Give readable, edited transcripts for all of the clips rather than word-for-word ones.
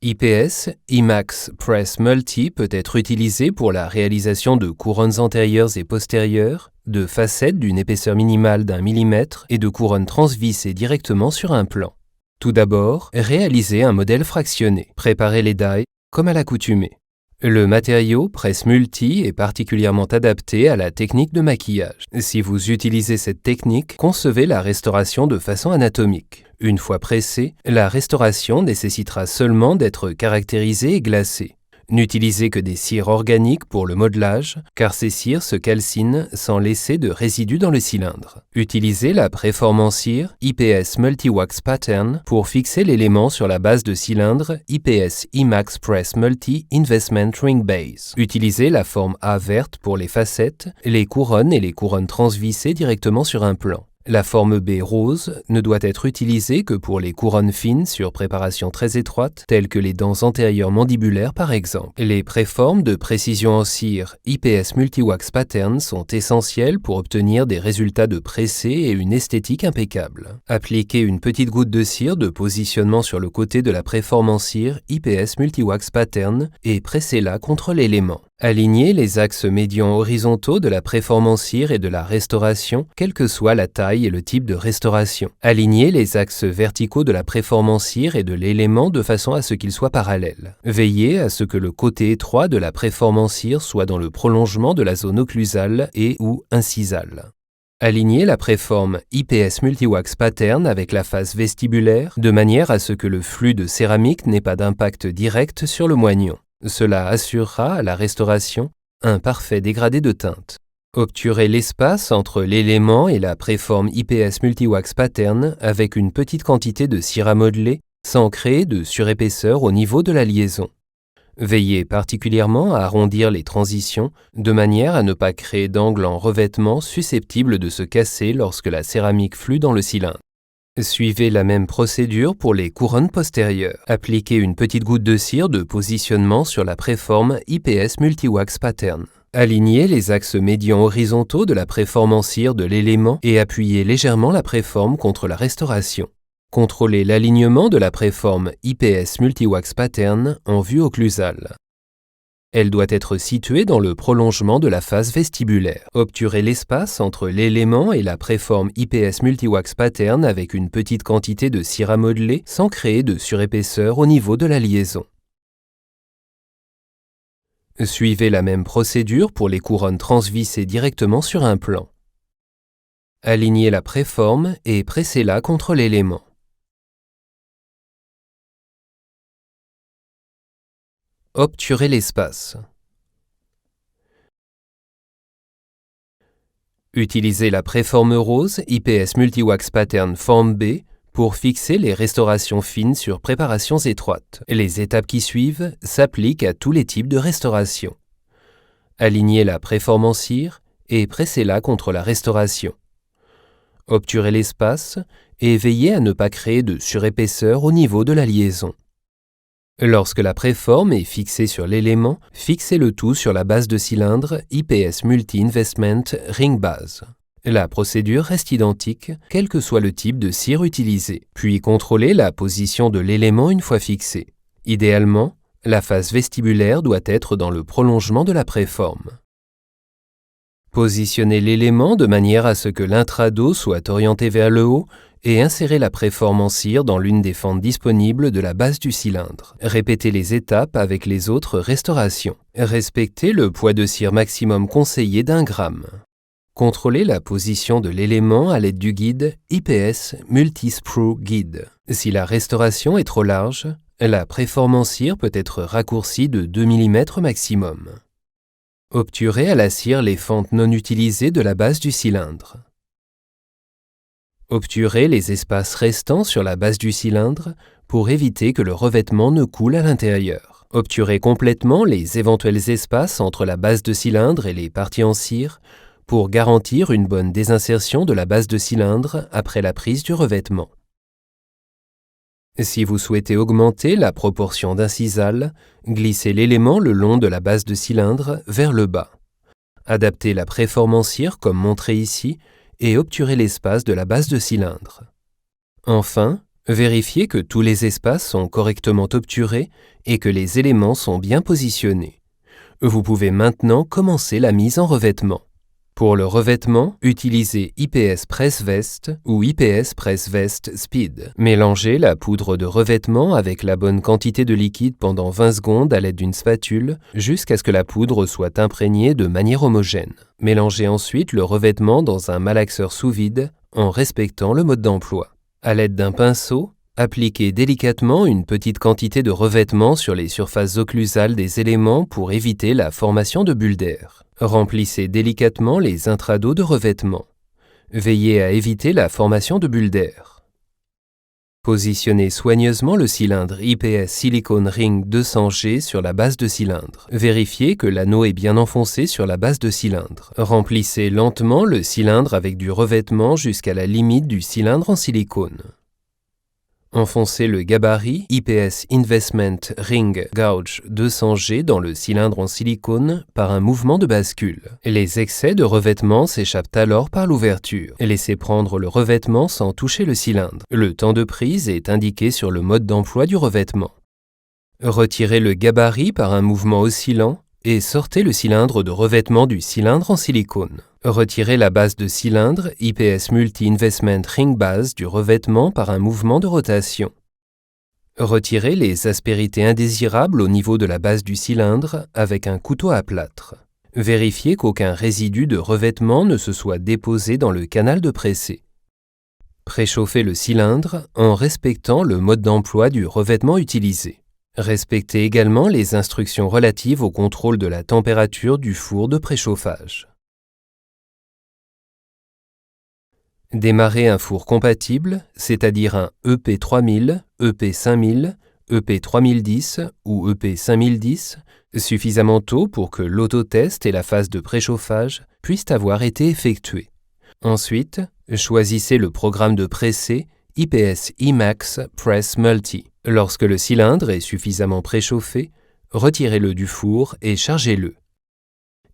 IPS, IMAX Press Multi peut être utilisé pour la réalisation de couronnes antérieures et postérieures, de facettes d'une épaisseur minimale d'1 mm et de couronnes transvissées directement sur un plan. Tout d'abord, réalisez un modèle fractionné. Préparez les dies comme à l'accoutumée. Le matériau Press Multi est particulièrement adapté à la technique de maquillage. Si vous utilisez cette technique, concevez la restauration de façon anatomique. Une fois pressée, la restauration nécessitera seulement d'être caractérisée et glacée. N'utilisez que des cires organiques pour le modelage, car ces cires se calcinent sans laisser de résidus dans le cylindre. Utilisez la préformant cire IPS Multi-Wax Pattern pour fixer l'élément sur la base de cylindre IPS IMAX Press Multi Investment Ring Base. Utilisez la forme A verte pour les facettes, les couronnes et les couronnes transvissées directement sur un plan. La forme B rose ne doit être utilisée que pour les couronnes fines sur préparation très étroite, telles que les dents antérieures mandibulaires par exemple. Les préformes de précision en cire IPS Multi-Wax Pattern sont essentielles pour obtenir des résultats de pressé et une esthétique impeccable. Appliquez une petite goutte de cire de positionnement sur le côté de la préforme en cire IPS Multi-Wax Pattern et pressez-la contre l'élément. Alignez les axes médians horizontaux de la préforme en cire et de la restauration, quelle que soit la taille et le type de restauration. Alignez les axes verticaux de la préforme en cire et de l'élément de façon à ce qu'ils soient parallèles. Veillez à ce que le côté étroit de la préforme en cire soit dans le prolongement de la zone occlusale et ou incisale. Alignez la préforme IPS Multi-Wax Pattern avec la face vestibulaire de manière à ce que le flux de céramique n'ait pas d'impact direct sur le moignon. Cela assurera à la restauration un parfait dégradé de teinte. Obturez l'espace entre l'élément et la préforme IPS Multi-Wax Pattern avec une petite quantité de cire à modeler sans créer de surépaisseur au niveau de la liaison. Veillez particulièrement à arrondir les transitions de manière à ne pas créer d'angle en revêtement susceptible de se casser lorsque la céramique flue dans le cylindre. Suivez la même procédure pour les couronnes postérieures. Appliquez une petite goutte de cire de positionnement sur la préforme IPS Multi-Wax Pattern. Alignez les axes médians horizontaux de la préforme en cire de l'élément et appuyez légèrement la préforme contre la restauration. Contrôlez l'alignement de la préforme IPS Multi-Wax Pattern en vue occlusale. Elle doit être située dans le prolongement de la face vestibulaire. Obturez l'espace entre l'élément et la préforme IPS Multi-Wax Pattern avec une petite quantité de cire à modeler sans créer de surépaisseur au niveau de la liaison. Suivez la même procédure pour les couronnes transvissées directement sur un plan. Alignez la préforme et pressez-la contre l'élément. Obturez l'espace. Utilisez la préforme rose IPS Multi-Wax Pattern Forme B pour fixer les restaurations fines sur préparations étroites. Les étapes qui suivent s'appliquent à tous les types de restauration. Alignez la préforme en cire et pressez-la contre la restauration. Obturez l'espace et veillez à ne pas créer de surépaisseur au niveau de la liaison. Lorsque la préforme est fixée sur l'élément, fixez le tout sur la base de cylindre IPS Multi-Investment Ring Base. La procédure reste identique, quel que soit le type de cire utilisée. Puis contrôlez la position de l'élément une fois fixé. Idéalement, la face vestibulaire doit être dans le prolongement de la préforme. Positionnez l'élément de manière à ce que l'intrado soit orienté vers le haut et insérez la préforme en cire dans l'une des fentes disponibles de la base du cylindre. Répétez les étapes avec les autres restaurations. Respectez le poids de cire maximum conseillé d'1 gramme. Contrôlez la position de l'élément à l'aide du guide IPS Multi-Sprue Guide. Si la restauration est trop large, la préforme en cire peut être raccourcie de 2 mm maximum. Obturez à la cire les fentes non utilisées de la base du cylindre. Obturez les espaces restants sur la base du cylindre pour éviter que le revêtement ne coule à l'intérieur. Obturez complètement les éventuels espaces entre la base de cylindre et les parties en cire pour garantir une bonne désinsertion de la base de cylindre après la prise du revêtement. Si vous souhaitez augmenter la proportion d'incisales, glissez l'élément le long de la base de cylindre vers le bas. Adaptez la préforme en cire comme montré ici et obturez l'espace de la base de cylindre. Enfin, Vérifiez que tous les espaces sont correctement obturés et que les éléments sont bien positionnés. Vous pouvez maintenant commencer la mise en revêtement. Pour le revêtement, utilisez IPS Press Vest ou IPS Press Vest Speed. Mélangez la poudre de revêtement avec la bonne quantité de liquide pendant 20 secondes à l'aide d'une spatule jusqu'à ce que la poudre soit imprégnée de manière homogène. Mélangez ensuite le revêtement dans un malaxeur sous vide en respectant le mode d'emploi. À l'aide d'un pinceau, appliquez délicatement une petite quantité de revêtement sur les surfaces occlusales des éléments pour éviter la formation de bulles d'air. Remplissez délicatement les intrados de revêtement. Veillez à éviter la formation de bulles d'air. Positionnez soigneusement le cylindre IPS Silicone Ring 200G sur la base de cylindre. Vérifiez que l'anneau est bien enfoncé sur la base de cylindre. Remplissez lentement le cylindre avec du revêtement jusqu'à la limite du cylindre en silicone. Enfoncez le gabarit IPS Investment Ring Gauge 200G dans le cylindre en silicone par un mouvement de bascule. Les excès de revêtement s'échappent alors par l'ouverture. Laissez prendre le revêtement sans toucher le cylindre. Le temps de prise est indiqué sur le mode d'emploi du revêtement. Retirez le gabarit par un mouvement oscillant et sortez le cylindre de revêtement du cylindre en silicone. Retirez la base de cylindre IPS Multi-Investment Ring Base du revêtement par un mouvement de rotation. Retirez les aspérités indésirables au niveau de la base du cylindre avec un couteau à plâtre. Vérifiez qu'aucun résidu de revêtement ne se soit déposé dans le canal de pressé. Préchauffez le cylindre en respectant le mode d'emploi du revêtement utilisé. Respectez également les instructions relatives au contrôle de la température du four de préchauffage. Démarrez un four compatible, c'est-à-dire un EP3000, EP5000, EP3010 ou EP5010, suffisamment tôt pour que l'autotest et la phase de préchauffage puissent avoir été effectués. Ensuite, choisissez le programme de pressé IPS Emax Press Multi. Lorsque le cylindre est suffisamment préchauffé, retirez-le du four et chargez-le.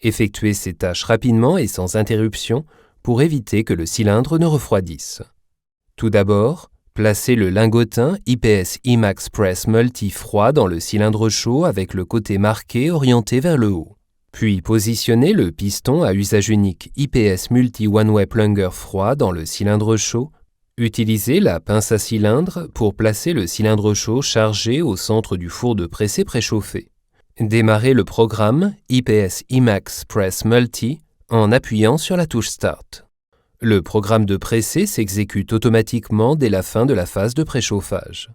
Effectuez ces tâches rapidement et sans interruption pour éviter que le cylindre ne refroidisse. Tout d'abord, placez le lingotin IPS Emax Press Multi froid dans le cylindre chaud avec le côté marqué orienté vers le haut. Puis positionnez le piston à usage unique IPS Multi One-Way Plunger froid dans le cylindre chaud. Utilisez la pince à cylindre pour placer le cylindre chaud chargé au centre du four de pressé préchauffé. Démarrez le programme IPS Emax Press Multi en appuyant sur la touche Start. Le programme de pressé s'exécute automatiquement dès la fin de la phase de préchauffage.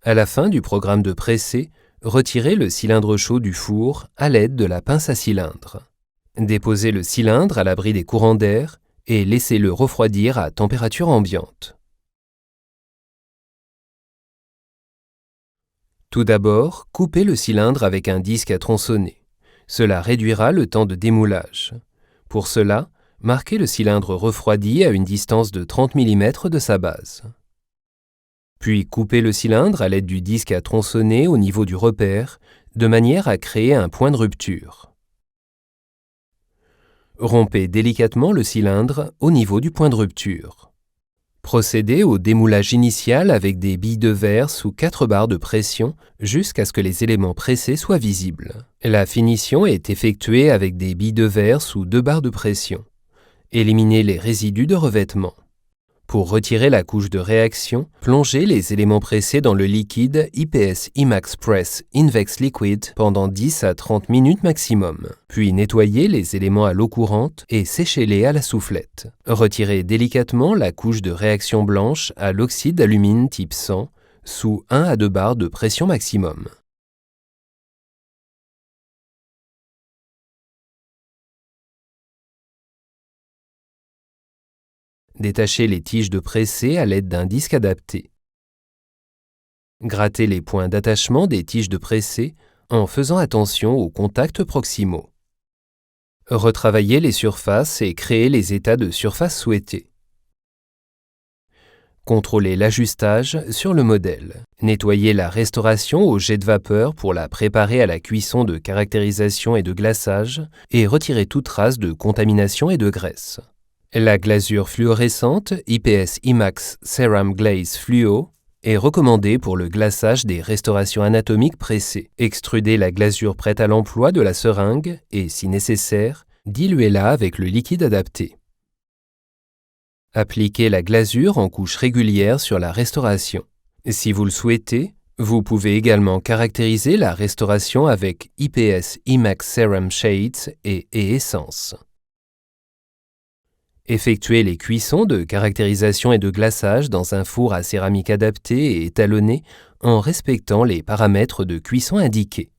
À la fin du programme de pressé, retirez le cylindre chaud du four à l'aide de la pince à cylindre. Déposez le cylindre à l'abri des courants d'air et laissez-le refroidir à température ambiante. Tout d'abord, coupez le cylindre avec un disque à tronçonner. Cela réduira le temps de démoulage. Pour cela, marquez le cylindre refroidi à une distance de 30 mm de sa base. Puis coupez le cylindre à l'aide du disque à tronçonner au niveau du repère, de manière à créer un point de rupture. Rompez délicatement le cylindre au niveau du point de rupture. Procédez au démoulage initial avec des billes de verre sous 4 barres de pression jusqu'à ce que les éléments pressés soient visibles. La finition est effectuée avec des billes de verre sous 2 barres de pression. Éliminez les résidus de revêtement. Pour retirer la couche de réaction, plongez les éléments pressés dans le liquide IPS Emax Press Invex Liquid pendant 10 à 30 minutes maximum. Puis nettoyez les éléments à l'eau courante et séchez-les à la soufflette. Retirez délicatement la couche de réaction blanche à l'oxyde d'alumine type 100 sous 1 à 2 bars de pression maximum. Détachez les tiges de pressé à l'aide d'un disque adapté. Grattez les points d'attachement des tiges de pressé en faisant attention aux contacts proximaux. Retravaillez les surfaces et créez les états de surface souhaités. Contrôlez l'ajustage sur le modèle. Nettoyez la restauration au jet de vapeur pour la préparer à la cuisson de caractérisation et de glaçage et retirez toute trace de contamination et de graisse. La glasure fluorescente IPS IMAX Ceram Glaze Fluo est recommandée pour le glaçage des restaurations anatomiques pressées. Extrudez la glasure prête à l'emploi de la seringue et, si nécessaire, diluez-la avec le liquide adapté. Appliquez la glasure en couches régulières sur la restauration. Si vous le souhaitez, vous pouvez également caractériser la restauration avec IPS IMAX Ceram Shades et essence. Effectuez les cuissons de caractérisation et de glaçage dans un four à céramique adapté et étalonné en respectant les paramètres de cuisson indiqués.